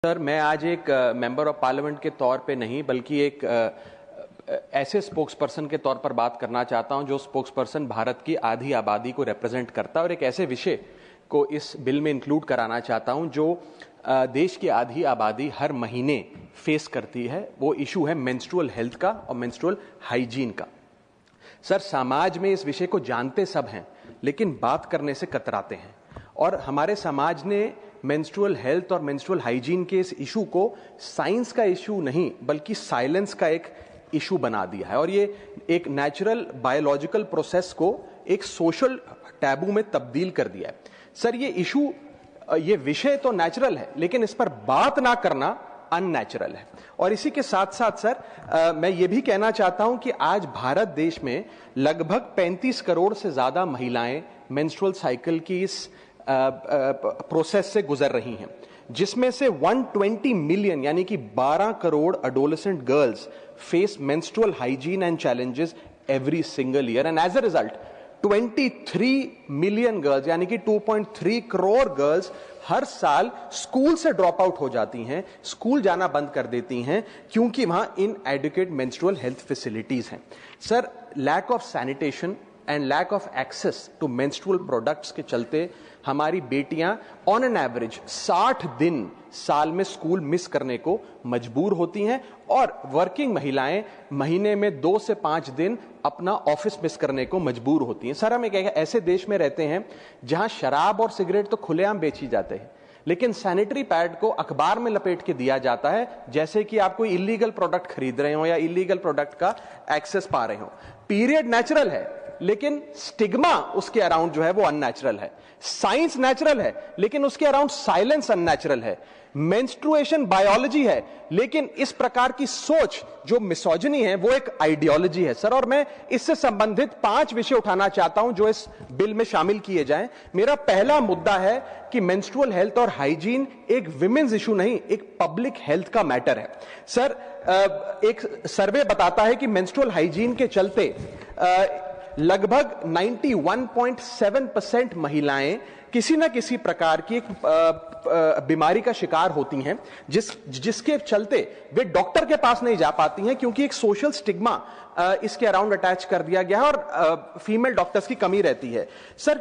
Sir, मैं आज एक मेंबर ऑफ पार्लियामेंट के तौर पे नहीं बल्कि एक ऐसे स्पोक्स पर्सन के तौर पर बात करना चाहता हूं जो स्पोक्स पर्सन भारत की आधी आबादी को रिप्रेजेंट करता है और एक ऐसे विषय को इस बिल में इंक्लूड कराना चाहता हूं जो देश की आधी आबादी हर महीने फेस करती है। वो इशू है मेंस्ट्रुअल हेल्थ का और मेंस्ट्रुअल हाइजीन का। सर, समाज में इस विषय को जानते सब हैं लेकिन बात करने से कतराते हैं और हमारे समाज ने मेंस्ट्रुअल हेल्थ और मेंस्ट्रुअल हाइजीन के इस इशू को साइंस का इशू नहीं बल्कि साइलेंस का एक इशू बना दिया है और ये एक नेचुरल बायोलॉजिकल प्रोसेस को एक सोशल टैबू में तब्दील कर दिया है। सर, ये विषय तो नेचुरल है लेकिन इस पर बात ना करना अननेचुरल है। और इसी के साथ साथ सर मैं ये भी कहना चाहता हूं कि आज भारत देश में लगभग 35 करोड़ से ज्यादा महिलाएं मेंस्ट्रुअल साइकिल की इस प्रोसेस से गुजर रही हैं, जिसमें से 120 मिलियन यानी कि 12 crore adolescent girls face menstrual hygiene and challenges every single year and as a result 23 million girls यानी कि 2.3 करोड़ गर्ल्स हर साल स्कूल से ड्रॉप आउट हो जाती हैं, स्कूल जाना बंद कर देती हैं क्योंकि वहां इनएडिक्वेट मेंस्ट्रुअल हेल्थ फैसिलिटीज हैं। Sir, lack of sanitation and lack of access to menstrual products के चलते हमारी बेटियां ऑन एन एवरेज 60 दिन साल में स्कूल मिस करने को मजबूर होती हैं और वर्किंग महिलाएं महीने में 2 से 5 दिन अपना ऑफिस मिस करने को मजबूर होती हैं। सर, हम एक ऐसे देश में रहते हैं जहां शराब और सिगरेट तो खुलेआम बेची जाते हैं लेकिन सैनिटरी पैड को अखबार में लपेट के दिया जाता है जैसे कि आप कोई इलीगल प्रोडक्ट खरीद रहे हो या इलीगल प्रोडक्ट का एक्सेस पा रहे हो। पीरियड नेचुरल है लेकिन स्टिग्मा उसके अराउंड जो है वो अननेचुरल है। साइंस नेचुरल है लेकिन उसके अराउंड साइलेंस अननेचुरल है। मेंस्ट्रुएशन बायोलॉजी है लेकिन इस प्रकार की सोच जो मिसोजिनी है वो एक आइडियोलॉजी है। सर, और मैं इससे संबंधित 5 विषय उठाना चाहता हूं जो इस बिल में शामिल किए जाएं। मेरा पहला मुद्दा है कि मेंस्ट्रुअल हेल्थ और हाइजीन एक विमेन्स इशू नहीं, एक पब्लिक हेल्थ का मैटर है। सर, एक सर्वे बताता है कि मेंस्ट्रुअल हाइजीन के चलते लगभग 91.7% महिलाएं किसी न किसी प्रकार की एक बीमारी का शिकार होती हैं जिसके चलते वे डॉक्टर के पास नहीं जा पाती हैं क्योंकि एक सोशल स्टिग्मा इसके अराउंड अटैच कर दिया गया है और फीमेल डॉक्टर्स की कमी रहती है। सर,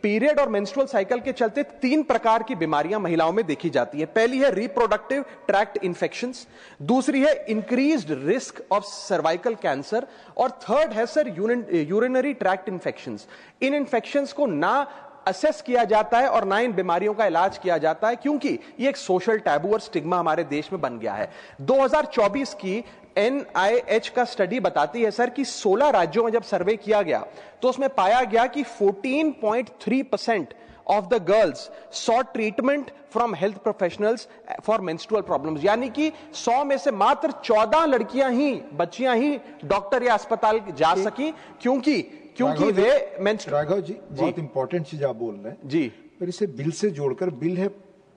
पीरियड और मेंस्ट्रुअल साइकिल के चलते 3 प्रकार की बीमारियां महिलाओं में देखी जाती है। पहली है रिप्रोडक्टिव ट्रैक्ट इंफेक्शंस, दूसरी है increased risk of cervical cancer और थर्ड है सर यूरिनरी ट्रैक्ट इंफेक्शंस। इन इंफेक्शंस को ना असेस किया जाता है और ना इन बीमारियों का इलाज किया जाता है क्योंकि ये एक सोशल टैबू और स्टिग्मा हमारे देश में बन गया है। 2024 की NIH का स्टडी बताती है सर कि 16 राज्यों में जब सर्वे किया गया तो उसमें पाया गया कि 14.3% of the girls saw treatment from health professionals for menstrual problems, यानी कि 100 में से मात्र 14 बच्चियां ही डॉक्टर या अस्पताल जा सकी क्योंकि वे राघव जी बहुत इंपॉर्टेंट चीज आप बोल रहे हैं जी, पर इसे बिल से जोड़कर बिल है।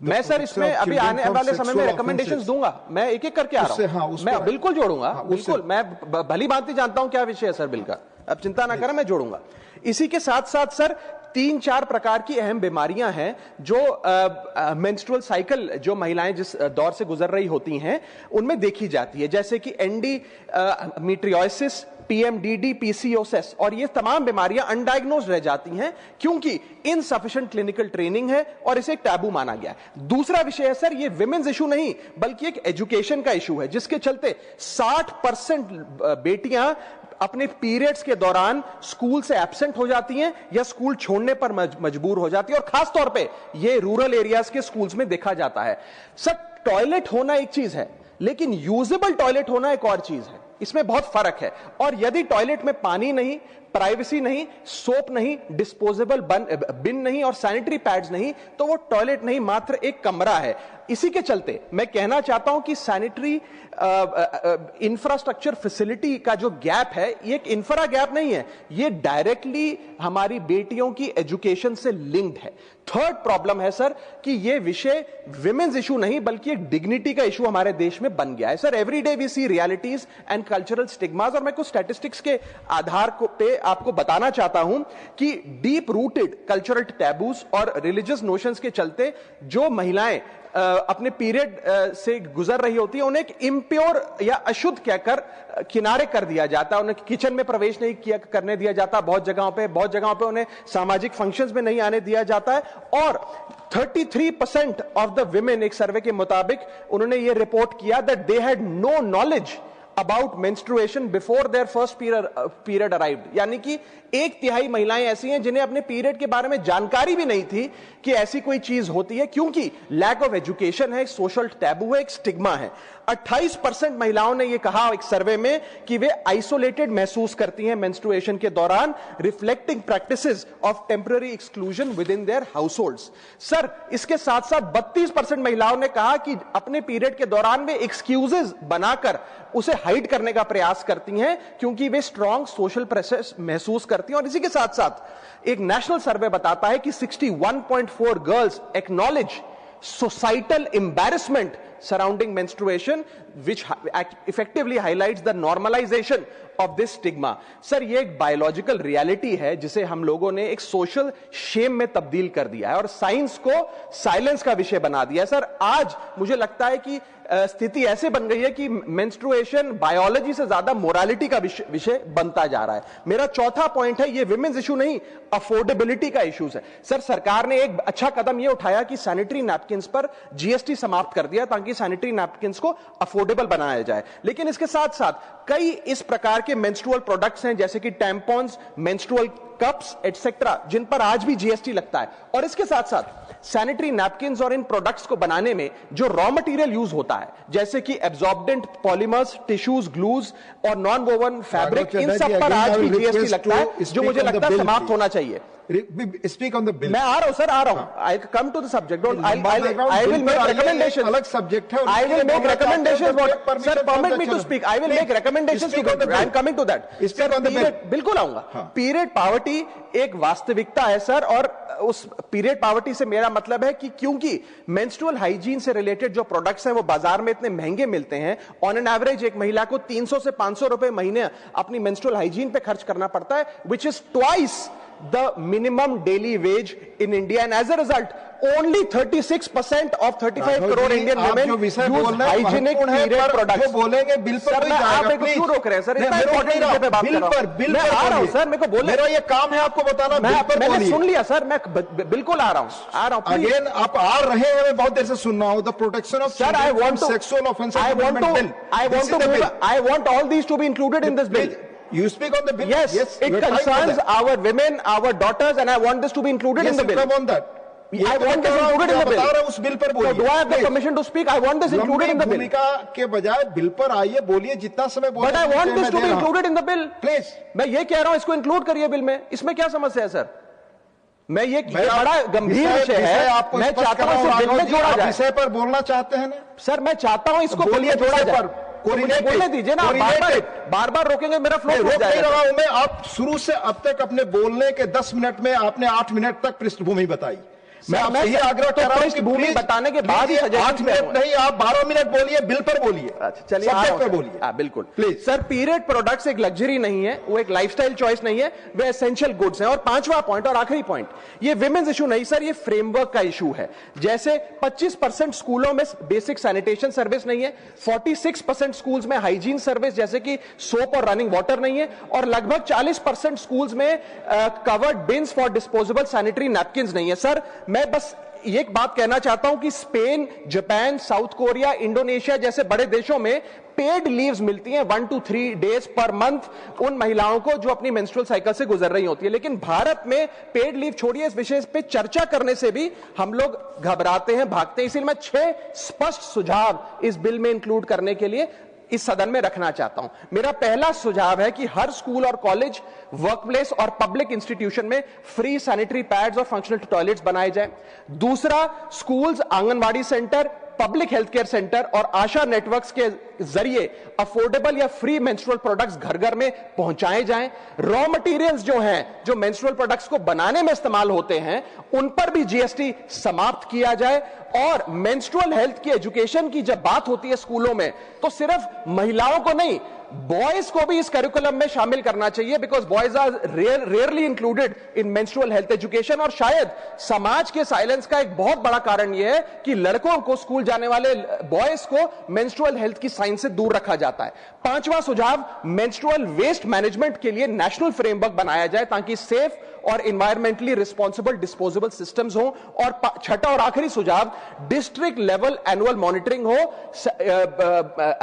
मैं सर इसमें अभी आने वाले समय में रिकमेंडेशंस दूंगा, मैं एक एक करके आ रहा हूं। मैं बिल्कुल जोड़ूंगा, बिल्कुल मैं भली भांति जानता हूं क्या विषय है सर बिल का, अब चिंता ना करें, मैं जोड़ूंगा। इसी के साथ साथ सर 3-4 प्रकार की अहम बीमारियां हैं जो मेंस्ट्रुअल साइकिल जो महिलाएं जिस दौर से गुजर रही होती हैं उनमें देखी जाती है, जैसे कि एंडोमेट्रियोसिस, PMDD, PCOS, और ये तमाम बीमारियां अनडायग्नोज रह जाती हैं क्योंकि इनसफिशिएंट क्लिनिकल ट्रेनिंग है और इसे एक टैबू माना गया है। दूसरा विषय है सर, ये विमेन्स इशू नहीं बल्कि एक एजुकेशन का इशू है जिसके चलते 60% बेटियां अपने पीरियड्स के दौरान स्कूल से एब्सेंट हो जाती हैं या स्कूल छोड़ने पर मजबूर हो जाती है और खास तौर पे ये रूरल एरियाज के स्कूल्स में देखा जाता है। सर, टॉयलेट होना एक चीज है लेकिन यूजेबल टॉयलेट होना एक और चीज है, इसमें बहुत फर्क है। और यदि टॉयलेट में पानी नहीं, प्राइवेसी नहीं, सोप नहीं, डिस्पोजेबल बिन नहीं और सैनिटरी पैड्स नहीं तो वो टॉयलेट नहीं, मात्र एक कमरा है। इसी के चलते मैं कहना चाहता हूं कि सैनिटरी इंफ्रास्ट्रक्चर फैसिलिटी का जो गैप है ये एक इंफ्रा गैप नहीं है, ये डायरेक्टली हमारी बेटियों की एजुकेशन से लिंक्ड है। थर्ड प्रॉब्लम है सर कि ये विषय विमेन्स इशू नहीं बल्कि एक डिग्निटी का इशू हमारे देश में बन गया है। Sir, everyday we see realities and cultural stigmas, और मैं कुछ स्टैटिस्टिक्स के आधार पे आपको बताना चाहता हूं कि डीप रूटेड कल्चरल टैबूज और रिलीजियस नोशंस के चलते जो महिलाएं अपने पीरियड से गुजर रही होती है, उन्हें एक इम्प्योर या अशुद्ध कहकर किनारे कर दिया जाता है, उन्हें किचन में प्रवेश नहीं करने दिया जाता, बहुत जगहों पे उन्हें सामाजिक फंक्शंस में नहीं आने दिया जाता है। और 33% ऑफ द विमेन, एक सर्वे के मुताबिक उन्होंने ये रिपोर्ट किया that they had no knowledge about menstruation before their first period arrived. यानी कि 1/3 महिलाएं ऐसी हैं जिन्हें अपने पीरियड के बारे में जानकारी भी नहीं थी कि ऐसी कोई चीज होती है, क्योंकि लैक ऑफ एजुकेशन है, सोशल टैबू है, एक स्टिग्मा है। 28% महिलाओं ने यह कहा एक सर्वे में कि वे आइसोलेटेड महसूस करती हैं मेंस्ट्रुएशन के दौरान, reflecting practices of temporary exclusion with in their households. Sir, इसके साथ साथ 32% महिलाओं ने कहा कि अपने पीरियड के दौरान वे एक्सक्यूजेस बनाकर उसे हाइड करने का प्रयास करती हैं, क्योंकि वे स्ट्रॉन्ग सोशल प्रेशर महसूस करती हैं। और इसी के साथ साथ एक नेशनल सर्वे बताता है कि 61.4 girls acknowledge societal embarrassment surrounding menstruation, which effectively highlights the normalization of this stigma. Sir, ये एक बायोलॉजिकल रियलिटी है जिसे हम लोगों ने एक सोशल शेम में तब्दील कर दिया है और साइंस को साइलेंस का विषय बना दिया है। सर, आज मुझे लगता है कि स्थिति ऐसे बन गई है कि मेंस्ट्रुएशन बायोलॉजी से ज्यादा मोरालिटी का विषय बनता जा रहा है। मेरा चौथा पॉइंट है, ये विमेन्स इशू नहीं, अफोर्डेबिलिटी का इश्यूज है। सर, सरकार ने एक अच्छा कदम ये उठाया कि सैनिटरी नैपकिंस पर जीएसटी समाप्त कर दिया ताकि सैनिटरी नैपकिंस को अफोर्डेबल बनाया जाए। लेकिन इसके साथ साथ कई इस प्रकार के मेंस्ट्रुअल प्रोडक्ट्स हैं जैसे कि टैम्पॉन्स, मेंस्ट्रुअल कप्स एटसेट्रा, जिन पर आज भी जीएसटी लगता है। और इसके साथ साथ सैनिटरी नैपकिन्स और इन प्रोडक्ट्स को बनाने में जो रॉ मटेरियल यूज होता है जैसे कि एब्जॉर्बेंट पॉलीमर्स, टिश्यूज, ग्लूज और नॉन वोवन फैब्रिक, इन सब पर आज भी जीएसटी लगता है, जो मुझे लगता है समाप्त होना चाहिए। Speak on the bill. मैं आ रहा हूं सर, आ रहा हूं। I come to the subject. Don't. I will make recommendations. अलग सब्जेक्ट है। I will make recommendations. Sir, permit me to speak. I will make recommendations to the. I am coming to that. Speak on the bill. बिल्कुल आऊंगा। Period poverty एक वास्तविकता है sir, और उस period poverty से मेरा मतलब है कि क्योंकि मेंस्ट्रुअल हाइजीन से रिलेटेड जो प्रोडक्ट्स हैं वो बाजार में इतने महंगे मिलते हैं, ऑन एन एवरेज एक महिला को 300 से 500 रुपए महीने अपनी मेंस्ट्रुअल हाइजीन पे खर्च करना पड़ता है, which is twice the minimum daily wage in India, and as a result only 36% of 35 crore Indian women use hygienic period products. जो बोलेंगे बिल पर नहीं जाएगा, आप मेरे को क्यों रोक रहे हैं सर? इतना इंपॉर्टेंट विषय पे बात कर रहा हूं। बिल मैं आ रहा हूं सर, मेरे को बोलने, मेरा ये काम है आपको बताना। मैंने सुन लिया सर, मैं बिल्कुल आ रहा हूं। अगेन आप आ रहे हैं, मैं बहुत देर से सुन रहा हूं। The protection of sir, I want to sexual offenses, I want all these to be included in this bill. You speak on the bill. Yes, it concerns our women, our daughters, and I want this to be included in the bill. Come on that. I want this included in the bill. उस bill पर बोलिए। So do I have the permission to speak? I want this included in the bill. भूमिका के बजाय bill पर आइए, बोलिए जितना समय बोले। But I want this to be included in the bill. Please. मैं ये कह रहा हूं, इसको इंक्लूड करिए बिल में। इसमें क्या समस्या है सर? मैं ये बड़ा गंभीर विषय है, मैं चाहता हूं इसे बिल में जोड़ा जाए। विषय पर बोलना चाहते हैं ना सर? मैं चाहता हूं इसको बिल में जोड़ा जाए। बोलने दीजिए ना, बार बार रोकेंगे मेरा फ्लो रोक नहीं रहा हूं मैं। आप शुरू से अब तक अपने बोलने के 10 मिनट में आपने 8 मिनट तक पृष्ठभूमि बताई। मैं आपसे ये आग्रह कर रहा हूं कि भूमि बताने के बाद ही 8 मिनट नहीं, आप 12 मिनट बोलिए, बिल पर बोलिए। अच्छा चलिए, सब्जेक्ट पर बोलिए। बिल्कुल प्लीज सर। पीरियड प्रोडक्ट्स एक लग्जरी नहीं है, वो एक लाइफस्टाइल चॉइस नहीं है, वे एसेंशियल गुड्स हैं। और पांचवा पॉइंट और आखिरी पॉइंट, ये विमेन्स इशू नहीं सर, ये फ्रेमवर्क का इशू है। जैसे 25% स्कूलों में बेसिक सैनिटेशन सर्विस नहीं है, 46% स्कूल्स में हाइजीन सर्विस जैसे कि सोप और रनिंग वाटर नहीं है, और लगभग 40% स्कूल्स में covered beans for disposable sanitary napkin नहीं है। सर, मैं बस एक बात कहना चाहता हूं कि Spain, Japan, south Korea, Indonesia जैसे बड़े देशों में पेड लीव्स मिलती हैं 1 to 3 days पर मंथ उन महिलाओं को जो अपनी मेंस्ट्रुअल साइकिल से गुजर रही होती है। लेकिन भारत में पेड लीव छोड़िए, इस विषय पे चर्चा करने से भी हम लोग घबराते हैं, भागते हैं। इसलिए मैं 6 स्पष्ट सुझाव इस बिल में इंक्लूड करने के लिए इस सदन में रखना चाहता हूं। मेरा पहला सुझाव है कि हर स्कूल और कॉलेज, वर्कप्लेस और पब्लिक इंस्टीट्यूशन में फ्री सैनिटरी पैड्स और फंक्शनल टॉयलेट्स बनाए जाएं। दूसरा, schools, anganwadi centre, public health care centre और आशा नेटवर्क्स के जरिए अफोर्डेबल या फ्री मेंस्ट्रुअल प्रोडक्ट्स घर घर में पहुंचाए जाएं। रॉ मटेरियल्स जो हैं, जो मेंस्ट्रुअल प्रोडक्ट्स को बनाने में इस्तेमाल होते हैं, उन पर भी जीएसटी समाप्त किया जाए। और मेंस्ट्रुअल हेल्थ की एजुकेशन की जब बात होती है स्कूलों में, तो सिर्फ महिलाओं को नहीं, बॉयज को भी इस करिकुलम में शामिल करना चाहिए, because boys are rarely included in menstrual health education. और शायद समाज के साइलेंस का एक बहुत बड़ा कारण यह है कि लड़कों को, स्कूल जाने वाले बॉयज को मेंस्ट्रुअल हेल्थ की साइंस से दूर रखा जाता है। पांचवा सुझाव, मेंस्ट्रुअल वेस्ट मैनेजमेंट के लिए नेशनल फ्रेमवर्क बनाया जाए ताकि सेफ और इन्वायरमेंटली रिस्पॉन्सिबल डिस्पोजेबल सिस्टम्स हो। और छठा और आखिरी सुझाव, डिस्ट्रिक्ट लेवल एनुअल मॉनिटरिंग हो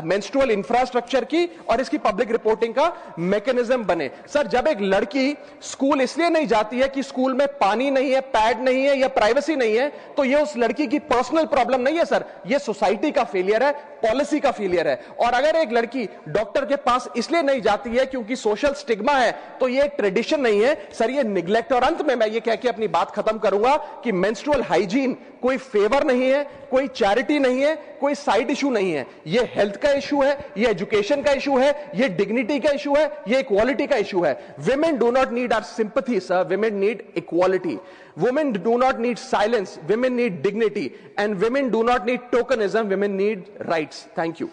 मेंस्ट्रुअल इंफ्रास्ट्रक्चर की और इसकी पब्लिक रिपोर्टिंग का मैकेनिज्म बने। सर, जब एक लड़की स्कूल इसलिए नहीं जाती है कि स्कूल में पानी नहीं है, पैड नहीं है या प्राइवेसी नहीं है, तो यह उस लड़की की पर्सनल प्रॉब्लम नहीं है सर, यह सोसाइटी का फेलियर है, पॉलिसी का फेलियर है। और अगर एक लड़की डॉक्टर के पास इसलिए नहीं जाती है क्योंकि सोशल स्टिग्मा है, तो यह ट्रेडिशन नहीं है सर, यह निग्लेक्ट। और अंत में मैं यह कह के अपनी बात खत्म करूंगा कि मेंस्ट्रुअल हाइजीन कोई फेवर नहीं है, कोई चैरिटी नहीं है, कोई साइड इशू नहीं है। यह हेल्थ का इशू है, यह एजुकेशन का इशू है, यह डिग्निटी का इशू है, यह इक्वालिटी का इशू है। Women do not need our sympathy sir, women need equality. Women do not need silence, women need dignity, and women do not need tokenism, women need rights. Thank you.